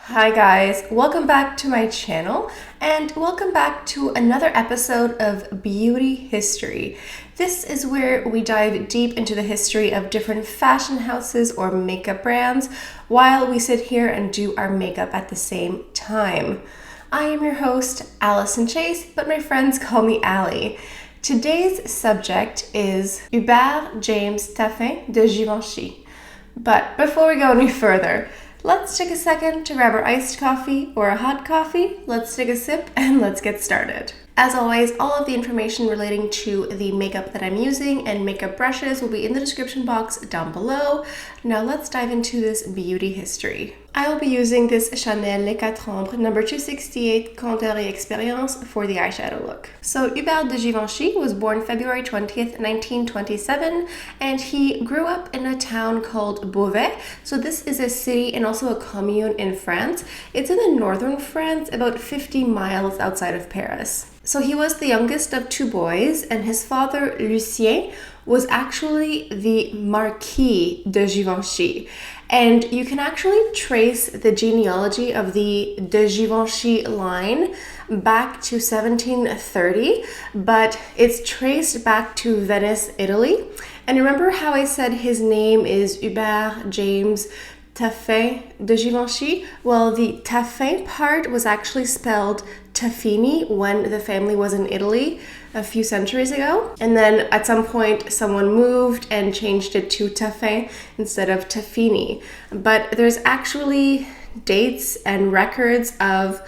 Hi guys, welcome back to my channel and welcome back to another episode of Beauty History. This is where we dive deep into the history of different fashion houses or makeup brands while we sit here and do our makeup at the same time. I am your host, Allison Chase, but my friends call me Allie. Today's subject is Hubert James Taffin de Givenchy. But before we go any further, let's take a second to grab our iced coffee or a hot coffee. Let's take a sip and let's get started. As always, all of the information relating to the makeup that I'm using and makeup brushes will be in the description box down below. Now let's dive into this beauty history. I will be using this Chanel Les 4 Ombres number 268 Contour et Experience for the eyeshadow look. So Hubert de Givenchy was born February 20th, 1927, and he grew up in a town called Beauvais. So this is a city and also a commune in France. It's in the northern France, about 50 miles outside of Paris. So he was the youngest of two boys, and his father, Lucien, was actually the Marquis de Givenchy. And you can actually trace the genealogy of the de Givenchy line back to 1730, but it's traced back to Venice, Italy. And remember how I said his name is Hubert James Taffin de Givenchy? Well, the Taffin part was actually spelled Taffini when the family was in Italy a few centuries ago. And then at some point, someone moved and changed it to Taffin instead of Taffini. But there's actually dates and records of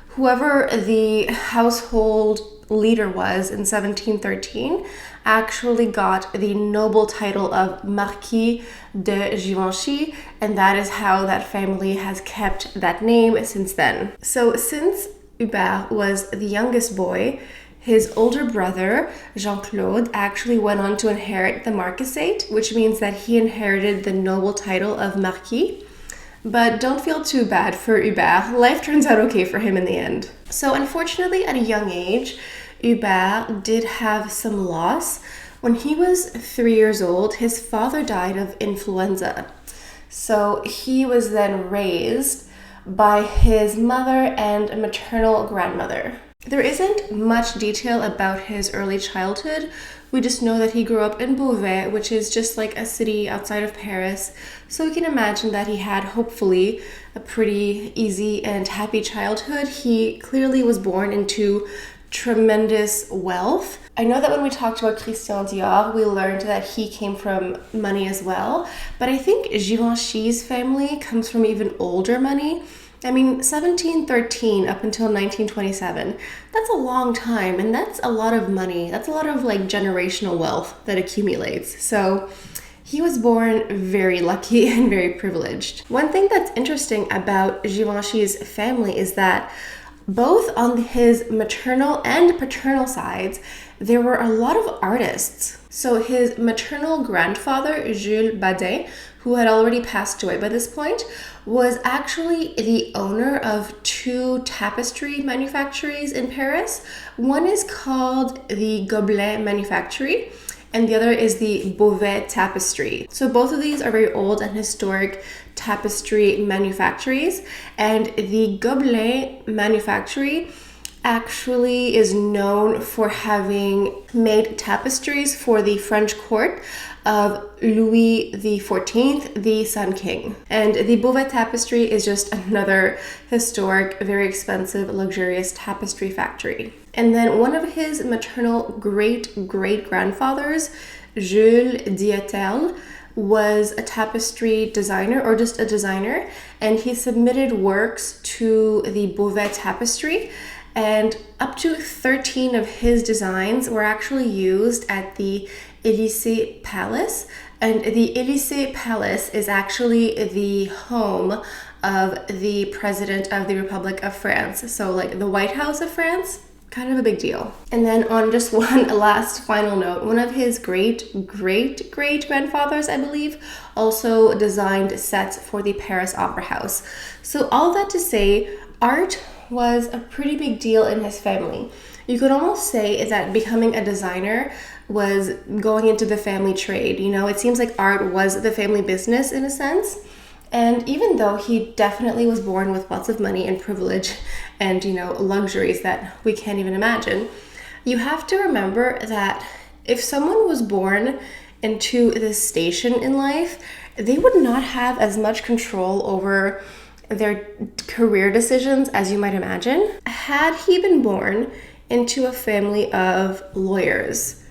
whoever the household leader was in 1713 actually got the noble title of Marquis de Givenchy, and that is how that family has kept that name since then. So since Hubert was the youngest boy, his older brother, Jean-Claude, actually went on to inherit the Marquisate, which means that he inherited the noble title of Marquis. But don't feel too bad for Hubert. Life turns out okay for him in the end. So unfortunately, at a young age, Hubert did have some loss. When he was 3 years old, his father died of influenza. So he was then raised by his mother and a maternal grandmother. There isn't much detail about his early childhood. We just know that he grew up in Beauvais, which is just like a city outside of Paris. So we can imagine that he had, hopefully, a pretty easy and happy childhood. He clearly was born into tremendous wealth. I know that when we talked about Christian Dior, we learned that he came from money as well, but I think Givenchy's family comes from even older money. I mean, 1713 up until 1927, that's a long time, and that's a lot of money. That's a lot of like generational wealth that accumulates. So he was born very lucky and very privileged. One thing that's interesting about Givenchy's family is that both on his maternal and paternal sides, there were a lot of artists. So his maternal grandfather, Jules Badin, who had already passed away by this point, was actually the owner of two tapestry manufactories in Paris. One is called the Gobelin Manufactory, and the other is the Beauvais Tapestry. So both of these are very old and historic tapestry manufactories, and the Gobelin Manufactory actually is known for having made tapestries for the French court of Louis XIV, the Sun King. And the Beauvais Tapestry is just another historic, very expensive, luxurious tapestry factory. And then one of his maternal great-great-grandfathers, Jules Dietel, was a tapestry designer or just a designer, and he submitted works to the Beauvais Tapestry, and up to 13 of his designs were actually used at the Élysée Palace. And the Élysée Palace is actually the home of the President of the Republic of France. So like the White House of France, kind of a big deal. And then on just one last final note, one of his great-great-great-grandfathers, I believe, also designed sets for the Paris Opera House. So all that to say, art was a pretty big deal in his family. You could almost say that becoming a designer was going into the family trade. You know, it seems like art was the family business in a sense. And even though he definitely was born with lots of money and privilege and, you know, luxuries that we can't even imagine, you have to remember that if someone was born into this station in life, they would not have as much control over their career decisions as you might imagine. Had he been born into a family of lawyers,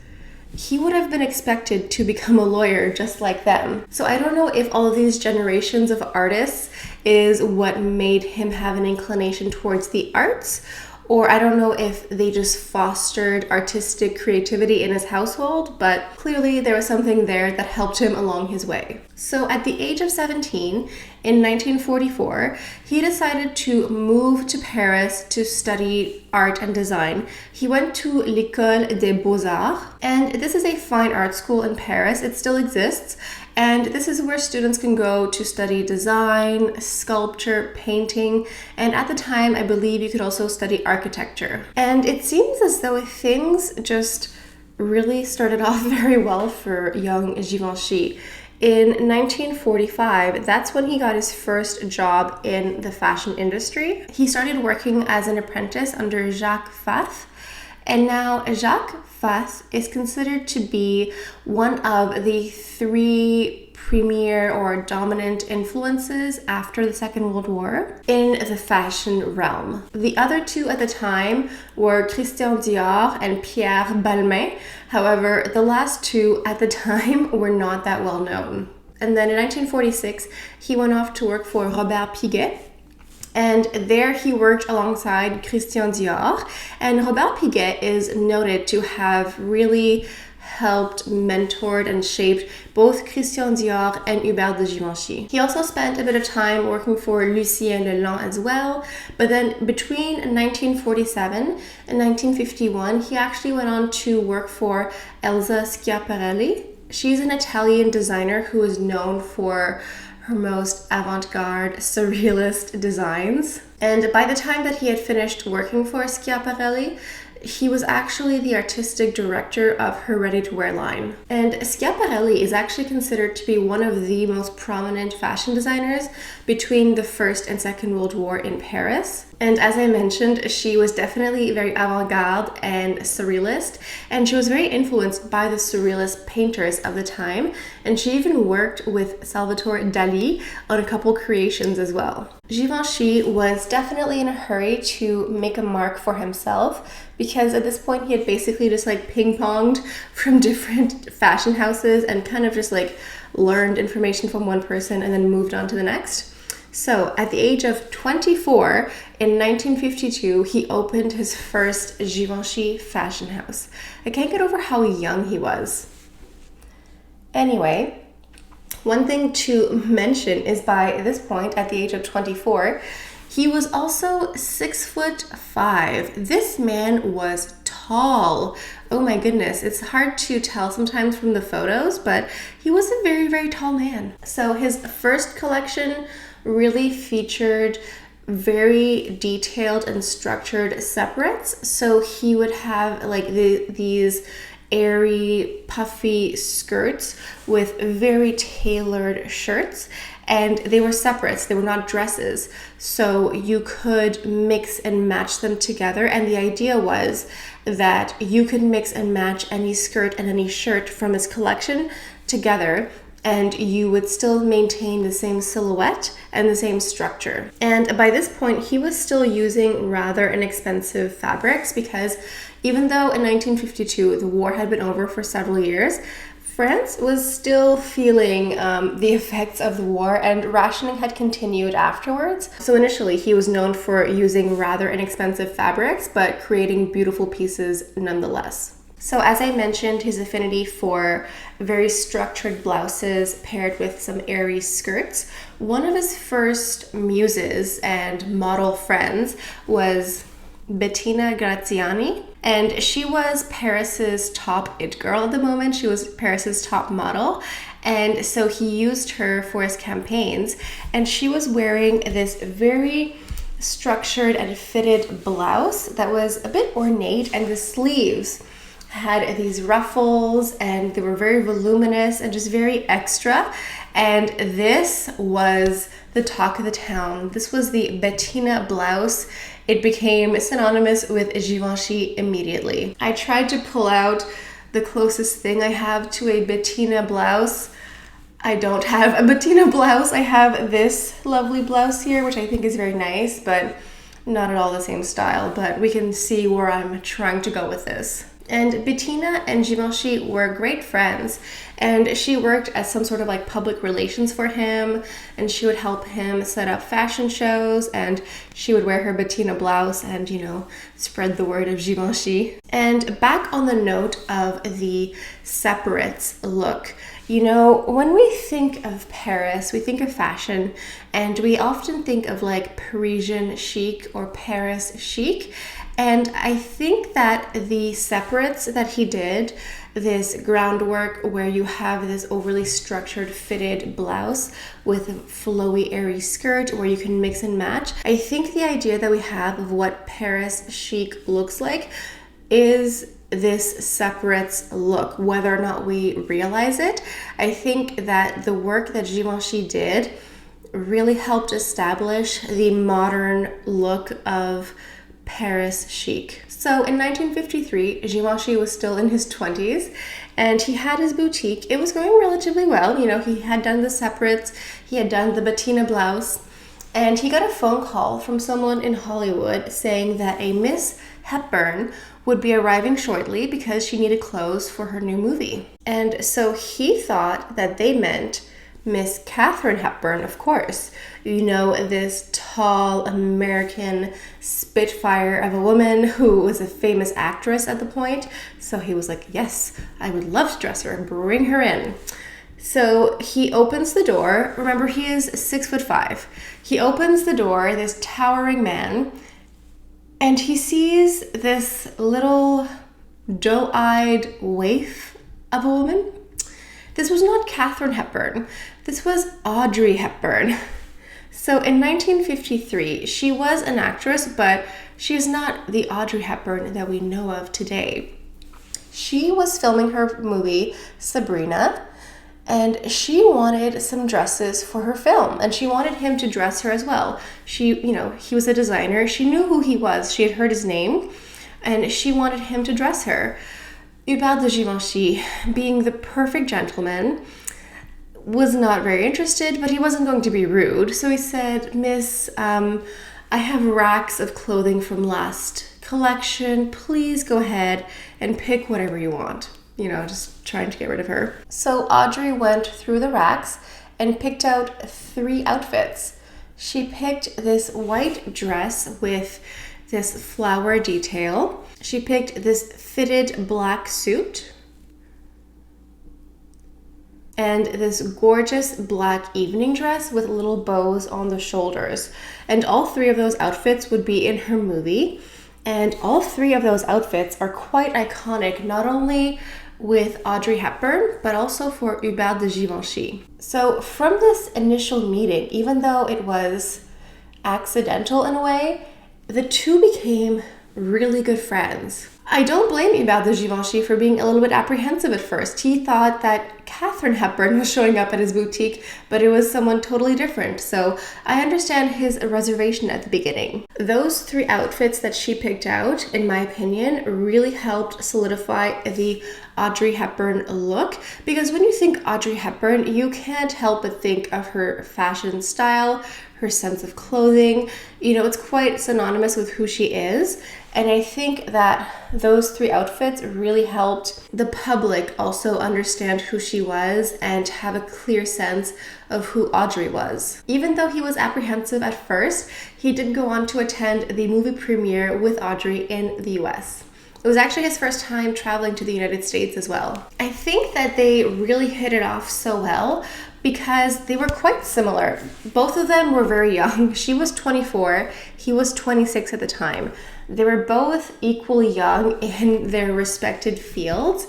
he would have been expected to become a lawyer just like them. So I don't know if all of these generations of artists is what made him have an inclination towards the arts, or I don't know if they just fostered artistic creativity in his household, but clearly there was something there that helped him along his way. So at the age of 17, in 1944, he decided to move to Paris to study art and design. He went to l'École des Beaux-Arts, and this is a fine art school in Paris. It still exists. And this is where students can go to study design, sculpture, painting, and at the time, I believe you could also study architecture. And it seems as though things just really started off very well for young Givenchy. In 1945, that's when he got his first job in the fashion industry. He started working as an apprentice under Jacques Fath, and now Jacques Fath is considered to be one of the three premier or dominant influences after the Second World War in the fashion realm. The other two at the time were Christian Dior and Pierre Balmain. However, the last two at the time were not that well known. And then in 1946, he went off to work for Robert Piguet. And there he worked alongside Christian Dior. And Robert Piguet is noted to have really helped, mentored, and shaped both Christian Dior and Hubert de Givenchy. He also spent a bit of time working for Lucien Lelong as well. But then between 1947 and 1951, he actually went on to work for Elsa Schiaparelli. She's an Italian designer who is known for her most avant-garde, surrealist designs. And by the time that he had finished working for Schiaparelli, he was actually the artistic director of her ready-to-wear line. And Schiaparelli is actually considered to be one of the most prominent fashion designers between the First and Second World War in Paris. And as I mentioned, she was definitely very avant-garde and surrealist, and she was very influenced by the surrealist painters of the time, and she even worked with Salvatore Dali on a couple creations as well. Givenchy was definitely in a hurry to make a mark for himself, because at this point he had basically just like ping-ponged from different fashion houses and kind of just like learned information from one person and then moved on to the next. So at the age of 24, in 1952, he opened his first Givenchy fashion house. I can't get over how young he was. Anyway, one thing to mention is by this point, at the age of 24, he was also 6'5". This man was tall. Oh my goodness, it's hard to tell sometimes from the photos, but he was a very, very tall man. So his first collection really featured very detailed and structured separates. So he would have like these airy, puffy skirts with very tailored shirts, and they were separates, they were not dresses, so you could mix and match them together. And the idea was that you could mix and match any skirt and any shirt from his collection together, and you would still maintain the same silhouette and the same structure. And by this point, he was still using rather inexpensive fabrics, because even though in 1952 the war had been over for several years, France was still feeling the effects of the war, and rationing had continued afterwards. So initially he was known for using rather inexpensive fabrics, but creating beautiful pieces nonetheless. So as I mentioned, his affinity for very structured blouses paired with some airy skirts. One of his first muses and model friends was Bettina Graziani, and she was Paris's top it girl at the moment. She was Paris's top model, and so he used her for his campaigns, and she was wearing this very structured and fitted blouse that was a bit ornate, and the sleeves had these ruffles and they were very voluminous and just very extra. And this was the talk of the town. This was the Bettina blouse. It became synonymous with Givenchy immediately. I tried to pull out the closest thing I have to a Bettina blouse. I don't have a Bettina blouse. I have this lovely blouse here, which I think is very nice, but not at all the same style. But we can see where I'm trying to go with this. And Bettina and Givenchy were great friends, and she worked as some sort of like public relations for him, and she would help him set up fashion shows, and she would wear her Bettina blouse and, you know, spread the word of Givenchy. And back on the note of the separates look, you know, when we think of Paris, we think of fashion, and we often think of like Parisian chic or Paris chic. And I think that the separates that he did, this groundwork where you have this overly structured fitted blouse with a flowy airy skirt where you can mix and match, I think the idea that we have of what Paris chic looks like is this separates look, whether or not we realize it. I think that the work that Givenchy did really helped establish the modern look of Paris chic. So in 1953, Givenchy was still in his 20s and he had his boutique. It was going relatively well. You know, he had done the separates, he had done the Bettina blouse, and he got a phone call from someone in Hollywood saying that a Miss Hepburn would be arriving shortly because she needed clothes for her new movie. And so he thought that they meant Miss Katharine Hepburn, of course. You know, this tall American spitfire of a woman who was a famous actress at the point. So he was like, yes, I would love to dress her and bring her in. So he opens the door. Remember, he is 6'5". He opens the door, this towering man, and he sees this little doe-eyed waif of a woman. This was not Katharine Hepburn. This was Audrey Hepburn. So in 1953, she was an actress, but she is not the Audrey Hepburn that we know of today. She was filming her movie, Sabrina, and she wanted some dresses for her film, and she wanted him to dress her as well. She, you know, he was a designer. She knew who he was. She had heard his name, and she wanted him to dress her. Hubert de Givenchy, being the perfect gentleman, was not very interested, but he wasn't going to be rude. So he said, Miss, I have racks of clothing from last collection. Please go ahead and pick whatever you want. You know, just trying to get rid of her. So Audrey went through the racks and picked out 3 outfits. She picked this white dress with this flower detail. She picked this fitted black suit and this gorgeous black evening dress with little bows on the shoulders. And all 3 of those outfits would be in her movie. And all 3 of those outfits are quite iconic, not only with Audrey Hepburn, but also for Hubert de Givenchy. So from this initial meeting, even though it was accidental in a way, the two became really good friends. I don't blame Hubert de Givenchy for being a little bit apprehensive at first. He thought that Katharine Hepburn was showing up at his boutique, but it was someone totally different. So I understand his reservation at the beginning. Those 3 outfits that she picked out, in my opinion, really helped solidify the Audrey Hepburn look. Because when you think Audrey Hepburn, you can't help but think of her fashion style, her sense of clothing. You know, it's quite synonymous with who she is. And I think that those 3 outfits really helped the public also understand who she was and have a clear sense of who Audrey was. Even though he was apprehensive at first, he did go on to attend the movie premiere with Audrey in the US. It was actually his first time traveling to the United States as well. I think that they really hit it off so well because they were quite similar. Both of them were very young. She was 24, he was 26 at the time. They were both equally young in their respected fields.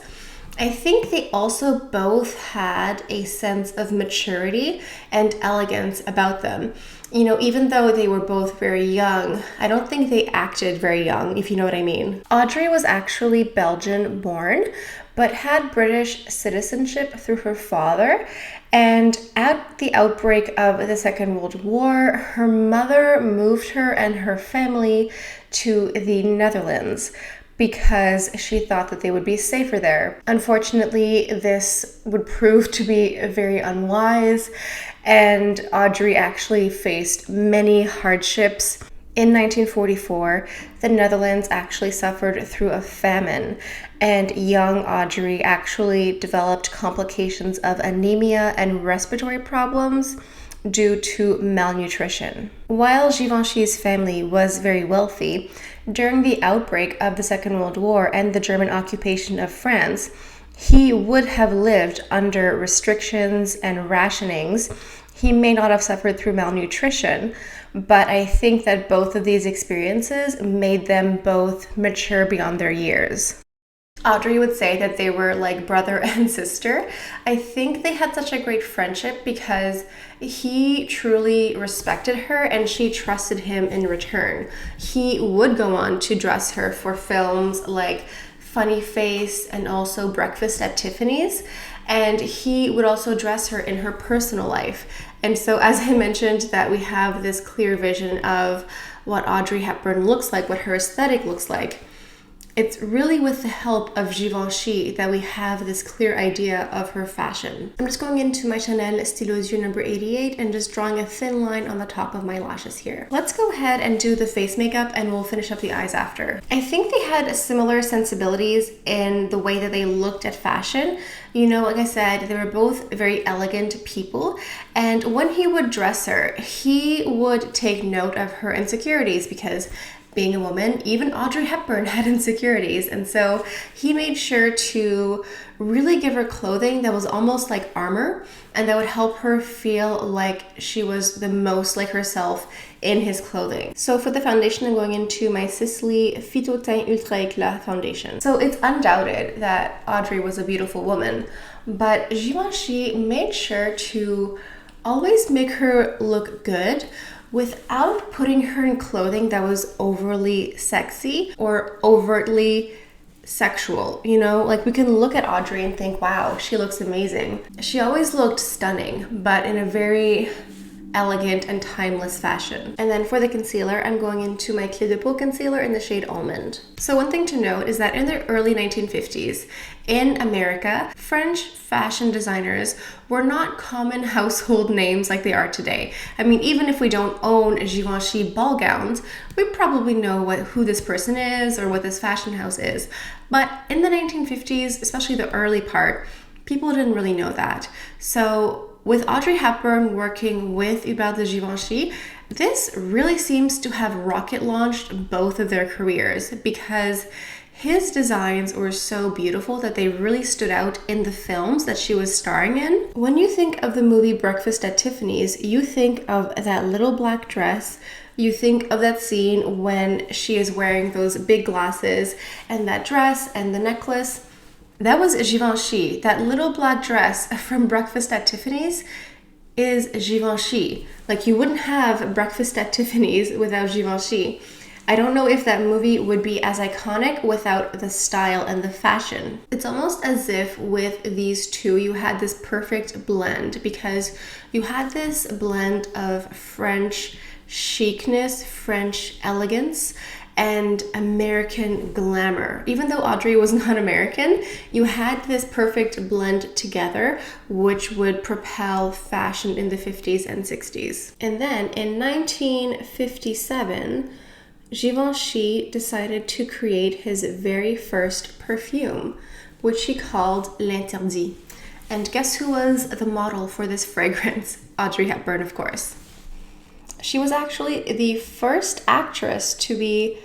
I think they also both had a sense of maturity and elegance about them. You know, even though they were both very young, I don't think they acted very young, if you know what I mean. Audrey was actually Belgian born, but had British citizenship through her father. And at the outbreak of the Second World War, her mother moved her and her family to the Netherlands because she thought that they would be safer there. Unfortunately, this would prove to be very unwise, and Audrey actually faced many hardships. In 1944, the Netherlands actually suffered through a famine, and young Audrey actually developed complications of anemia and respiratory problems due to malnutrition. While Givenchy's family was very wealthy, during the outbreak of the Second World War and the German occupation of France, he would have lived under restrictions and rationings. He may not have suffered through malnutrition, but I think that both of these experiences made them both mature beyond their years. Audrey would say that they were like brother and sister. I think they had such a great friendship because he truly respected her and she trusted him in return. He would go on to dress her for films like Funny Face and also Breakfast at Tiffany's, and he would also dress her in her personal life. And so, as I mentioned, that we have this clear vision of what Audrey Hepburn looks like, what her aesthetic looks like. It's really with the help of Givenchy that we have this clear idea of her fashion. I'm just going into my Chanel Stylo Yeux number 88 and just drawing a thin line on the top of my lashes here. Let's go ahead and do the face makeup and we'll finish up the eyes after. I think they had similar sensibilities in the way that they looked at fashion. You know, like I said, they were both very elegant people, and when he would dress her, he would take note of her insecurities because being a woman, even Audrey Hepburn had insecurities, and so he made sure to really give her clothing that was almost like armor and that would help her feel like she was the most like herself in his clothing. So for the foundation, I'm going into my Sisley Phyto Teint Ultra Éclat foundation. So it's undoubted that Audrey was a beautiful woman, but Givenchy made sure to always make her look good without putting her in clothing that was overly sexy or overtly sexual. You know, like we can look at Audrey and think, wow, she looks amazing. She always looked stunning, but in a very elegant and timeless fashion. And then for the concealer, I'm going into my Clé de Peau concealer in the shade Almond. So one thing to note is that in the early 1950s, in America, French fashion designers were not common household names like they are today. I mean, even if we don't own Givenchy ball gowns, we probably know who this person is or what this fashion house is. But in the 1950s, especially the early part, people didn't really know that. So with Audrey Hepburn working with Hubert de Givenchy, this really seems to have rocket launched both of their careers because his designs were so beautiful that they really stood out in the films that she was starring in. When you think of the movie Breakfast at Tiffany's, you think of that little black dress. You think of that scene when she is wearing those big glasses and that dress and the necklace. That was Givenchy. That little black dress from Breakfast at Tiffany's is Givenchy. Like, you wouldn't have Breakfast at Tiffany's without Givenchy. I don't know if that movie would be as iconic without the style and the fashion. It's almost as if with these two you had this perfect blend because you had this blend of French chicness, French elegance, and American glamour. Even though Audrey was not American, you had this perfect blend together, which would propel fashion in the 50s and 60s. And then in 1957, Givenchy decided to create his very first perfume, which he called L'Interdit. And guess who was the model for this fragrance? Audrey Hepburn, of course. She was actually the first actress to be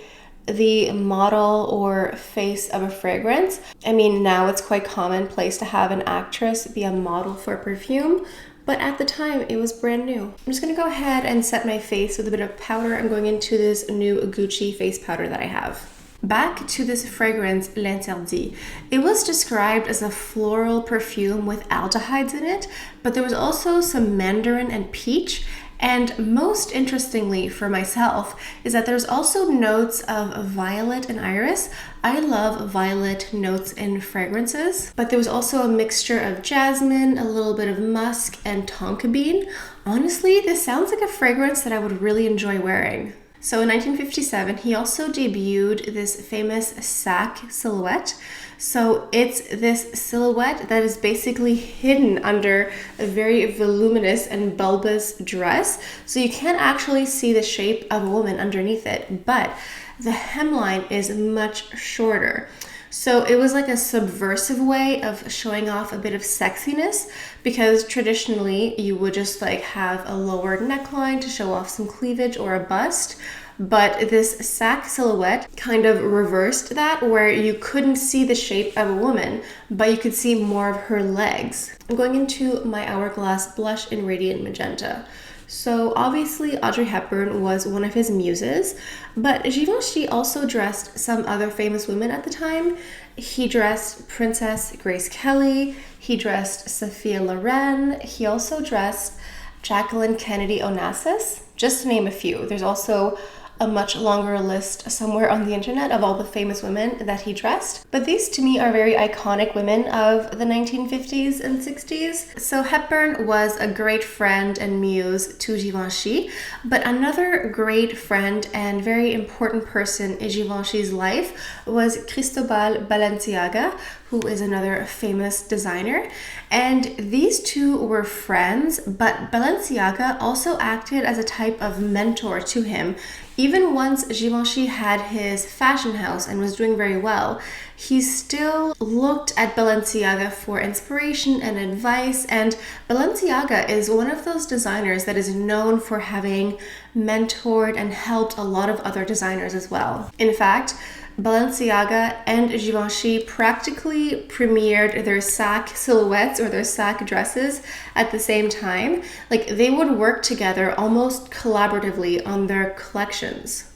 the model or face of a fragrance. I mean, now it's quite commonplace to have an actress be a model for perfume, but at the time it was brand new. I'm just gonna go ahead and set my face with a bit of powder. I'm going into this new Gucci face powder that I have. Back to this fragrance, L'Interdit. It was described as a floral perfume with aldehydes in it, but there was also some mandarin and peach, And most interestingly for myself is that there's also notes of violet and iris. I love violet notes in fragrances, but there was also a mixture of jasmine, a little bit of musk, and tonka bean. Honestly, this sounds like a fragrance that I would really enjoy wearing. So in 1957, he also debuted this famous Sac Silhouette. So it's this silhouette that is basically hidden under a very voluminous and bulbous dress. So you can't actually see the shape of a woman underneath it, but the hemline is much shorter. So it was like a subversive way of showing off a bit of sexiness, because traditionally you would just like have a lower neckline to show off some cleavage or a bust. But this Sac Silhouette kind of reversed that, where you couldn't see the shape of a woman, but you could see more of her legs. I'm going into my Hourglass blush in Radiant Magenta. So obviously Audrey Hepburn was one of his muses, but Givenchy also dressed some other famous women at the time. He dressed Princess Grace Kelly, he dressed Sophia Loren, he also dressed Jacqueline Kennedy Onassis, just to name a few. There's also a much longer list somewhere on the internet of all the famous women that he dressed. But these to me are very iconic women of the 1950s and 60s. So Hepburn was a great friend and muse to Givenchy, but another great friend and very important person in Givenchy's life was Cristobal Balenciaga, who is another famous designer. And these two were friends, but Balenciaga also acted as a type of mentor to him. Even once Givenchy had his fashion house and was doing very well, he still looked at Balenciaga for inspiration and advice. And Balenciaga is one of those designers that is known for having mentored and helped a lot of other designers as well. In fact, Balenciaga and Givenchy practically premiered their Sac silhouettes or their Sac dresses at the same time. Like, they would work together almost collaboratively on their collections.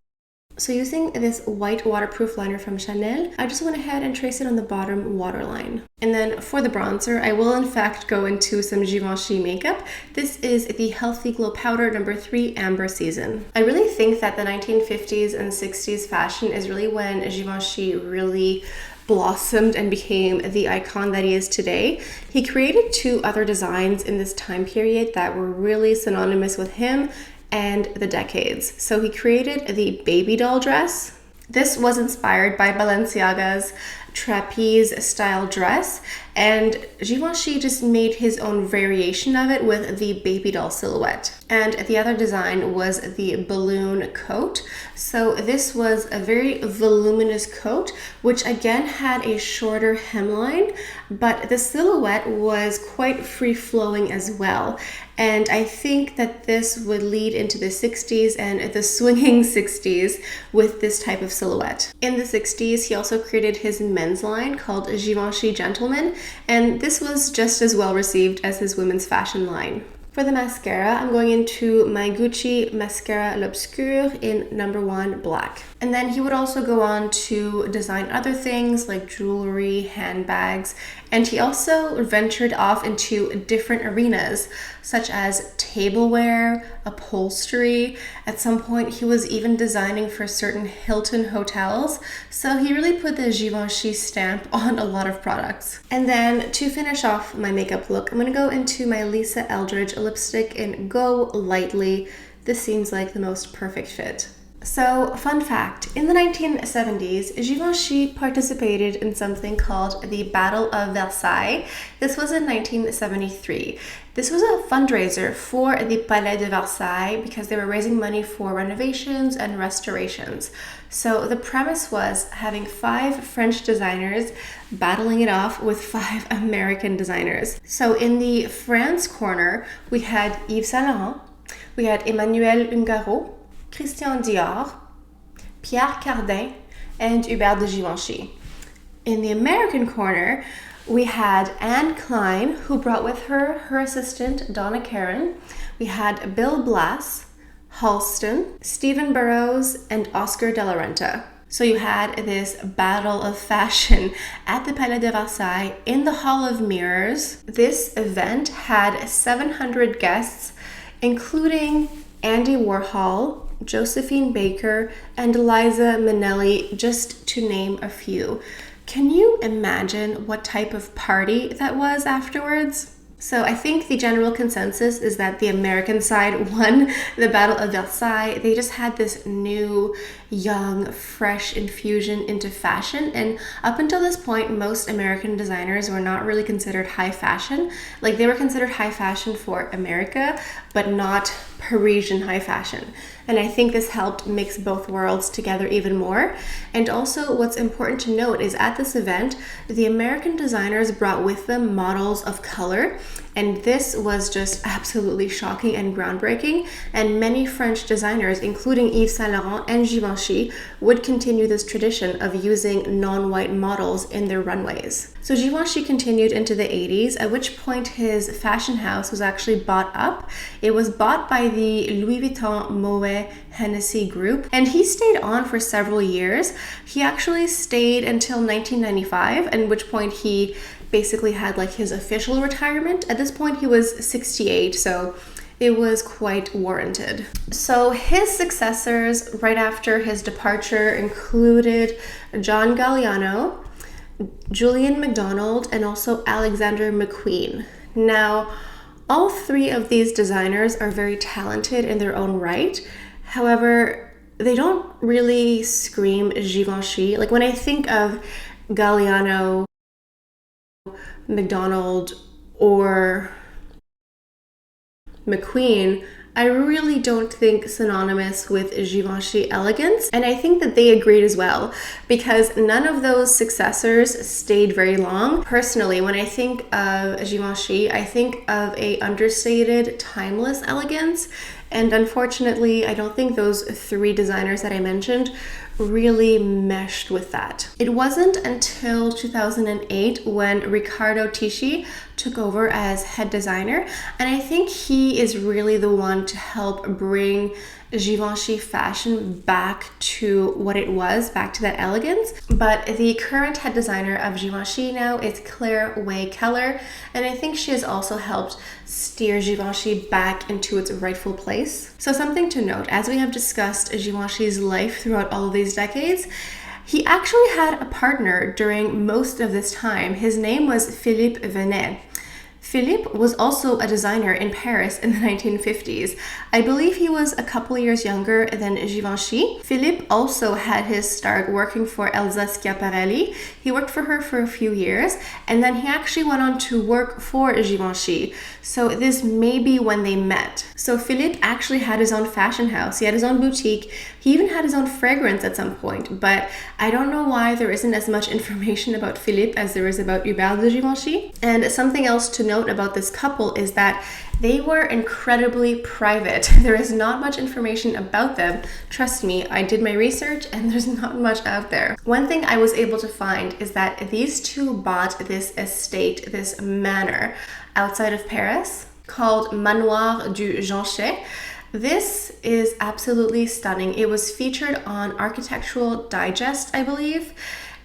So using this white waterproof liner from Chanel, I just went ahead and traced it on the bottom waterline. And then for the bronzer, I will in fact go into some Givenchy makeup. This is the Healthy Glow Powder number 3 Amber Season. I really think that the 1950s and 60s fashion is really when Givenchy really blossomed and became the icon that he is today. He created 2 other designs in this time period that were really synonymous with him and the decades. So he created the baby doll dress. This was inspired by Balenciaga's trapeze style dress, and Givenchy just made his own variation of it with the baby doll silhouette. And the other design was the balloon coat. So this was a very voluminous coat, which again had a shorter hemline, but the silhouette was quite free-flowing as well. And I think that this would lead into the 60s and the swinging 60s with this type of silhouette. In the 60s, he also created his men's line called Givenchy Gentleman, and this was just as well received as his women's fashion line. For the mascara, I'm going into my Gucci Mascara L'Obscur in number 1 black. And then he would also go on to design other things like jewelry, handbags, and he also ventured off into different arenas such as tableware, upholstery. At some point, he was even designing for certain Hilton hotels. So he really put the Givenchy stamp on a lot of products. And then to finish off my makeup look, I'm gonna go into my Lisa Eldridge lipstick in Go Lightly. This seems like the most perfect fit. So, fun fact, in the 1970s, Givenchy participated in something called the Battle of Versailles. This was in 1973. This was a fundraiser for the Palais de Versailles because they were raising money for renovations and restorations. So the premise was having 5 French designers battling it off with 5 American designers. So in the France corner, we had Yves Saint Laurent, we had Emmanuel Ungaro, Christian Dior, Pierre Cardin, and Hubert de Givenchy. In the American corner, we had Anne Klein, who brought with her her assistant, Donna Karan. We had Bill Blass, Halston, Stephen Burrows, and Oscar de la Renta. So you had this battle of fashion at the Palais de Versailles in the Hall of Mirrors. This event had 700 guests including Andy Warhol, Josephine Baker, and Liza Minnelli, just to name a few. Can you imagine what type of party that was afterwards? So I think the general consensus is that the American side won the Battle of Versailles. They just had this new, young, fresh infusion into fashion. And up until this point, most American designers were not really considered high fashion. Like, they were considered high fashion for America, but not Parisian high fashion. And I think this helped mix both worlds together even more. And also, what's important to note is at this event, the American designers brought with them models of color. And this was just absolutely shocking and groundbreaking. And many French designers, including Yves Saint Laurent and Givenchy, would continue this tradition of using non-white models in their runways. So Givenchy continued into the 80s, at which point his fashion house was actually bought up. It was bought by the Louis Vuitton Moet Hennessy group, and he stayed on for several years. He actually stayed until 1995, at which point he basically had like his official retirement. At this point he was 68, so it was quite warranted. So his successors right after his departure included John Galliano, Julian McDonald, and also Alexander McQueen. Now, all three of these designers are very talented in their own right. However, they don't really scream Givenchy. Like, when I think of Galliano, McDonald, or McQueen, I really don't think synonymous with Givenchy elegance, and I think that they agreed as well, because none of those successors stayed very long. Personally, when I think of Givenchy, I think of a understated, timeless elegance, and unfortunately, I don't think those three designers that I mentioned really meshed with that. It wasn't until 2008 when Riccardo Tisci took over as head designer, and I think he is really the one to help bring Givenchy fashion back to what it was, back to that elegance. But the current head designer of Givenchy now is Claire Way Keller, and I think she has also helped steer Givenchy back into its rightful place. So something to note, as we have discussed Givenchy's life throughout all of these decades, he actually had a partner during most of this time. His name was Philippe Venet. Philippe was also a designer in Paris in the 1950s. I believe he was a couple years younger than Givenchy. Philippe also had his start working for Elsa Schiaparelli. He worked for her for a few years, and then he actually went on to work for Givenchy. So this may be when they met. So Philippe actually had his own fashion house. He had his own boutique. He even had his own fragrance at some point, but I don't know why there isn't as much information about Philippe as there is about Hubert de Givenchy. And something else to note about this couple is that they were incredibly private. There is not much information about them. Trust me, I did my research and there's not much out there. One thing I was able to find is that these two bought this estate, this manor outside of Paris called Manoir du Givenchy. This is absolutely stunning. It was featured on Architectural Digest, I believe,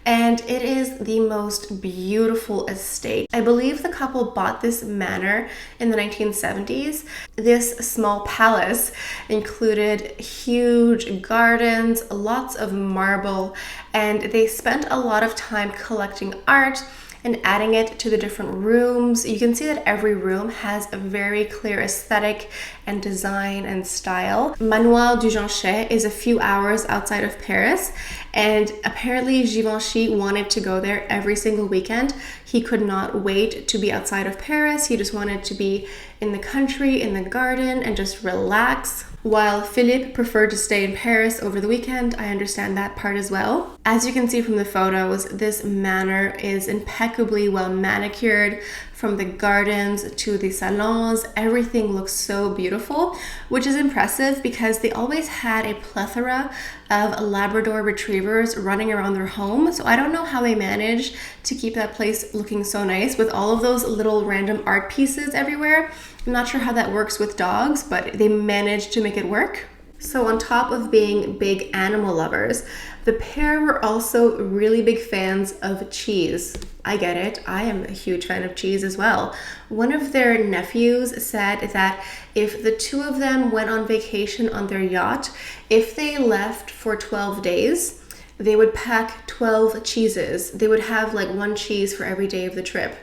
and it is the most beautiful estate. I believe the couple bought this manor in the 1970s. This small palace included huge gardens, lots of marble, and they spent a lot of time collecting art and adding it to the different rooms. You can see that every room has a very clear aesthetic and design and style. Manoir du Givenchy is a few hours outside of Paris, and apparently Givenchy wanted to go there every single weekend. He could not wait to be outside of Paris. He just wanted to be in the country, in the garden, and just relax. While Philippe preferred to stay in Paris over the weekend, I understand that part as well. As you can see from the photos, this manor is impeccably well manicured. From the gardens to the salons, everything looks so beautiful, which is impressive because they always had a plethora of Labrador retrievers running around their home. So I don't know how they managed to keep that place looking so nice with all of those little random art pieces everywhere. I'm not sure how that works with dogs, but they managed to make it work. So on top of being big animal lovers, the pair were also really big fans of cheese. I get it. I am a huge fan of cheese as well. One of their nephews said that if the two of them went on vacation on their yacht, if they left for 12 days, they would pack 12 cheeses. They would have like one cheese for every day of the trip.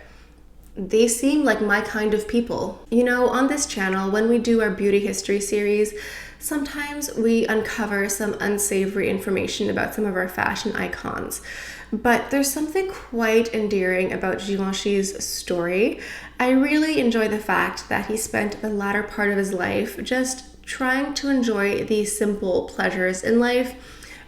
They seem like my kind of people. You know, on this channel, when we do our beauty history series, sometimes we uncover some unsavory information about some of our fashion icons. But there's something quite endearing about Givenchy's story. I really enjoy the fact that he spent the latter part of his life just trying to enjoy the simple pleasures in life,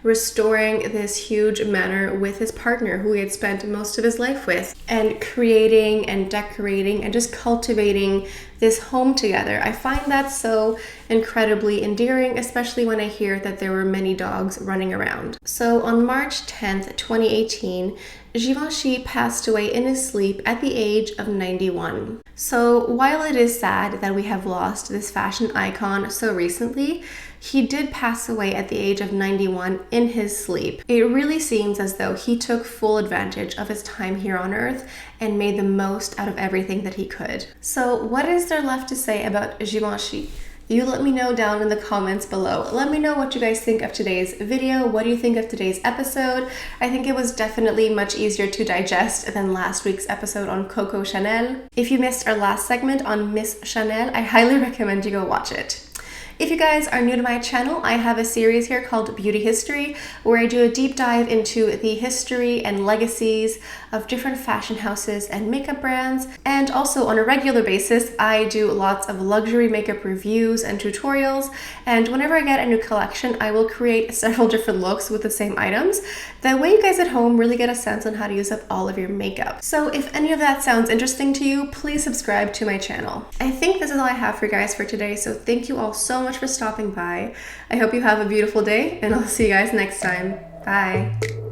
restoring this huge manor with his partner who he had spent most of his life with, and creating and decorating and just cultivating this home together. I find that so incredibly endearing, especially when I hear that there were many dogs running around. So on March 10th, 2018, Givenchy passed away in his sleep at the age of 91. So while it is sad that we have lost this fashion icon so recently, he did pass away at the age of 91 in his sleep. It really seems as though he took full advantage of his time here on Earth and made the most out of everything that he could. So what is there left to say about Givenchy? You let me know down in the comments below. Let me know what you guys think of today's video. What do you think of today's episode? I think it was definitely much easier to digest than last week's episode on Coco Chanel. If you missed our last segment on Miss Chanel, I highly recommend you go watch it. If you guys are new to my channel, I have a series here called Beauty History, where I do a deep dive into the history and legacies of different fashion houses and makeup brands. And also on a regular basis, I do lots of luxury makeup reviews and tutorials. And whenever I get a new collection, I will create several different looks with the same items. That way you guys at home really get a sense on how to use up all of your makeup. So if any of that sounds interesting to you, please subscribe to my channel. I think this is all I have for you guys for today, so thank you all so much for stopping by. I hope you have a beautiful day, and I'll see you guys next time. Bye.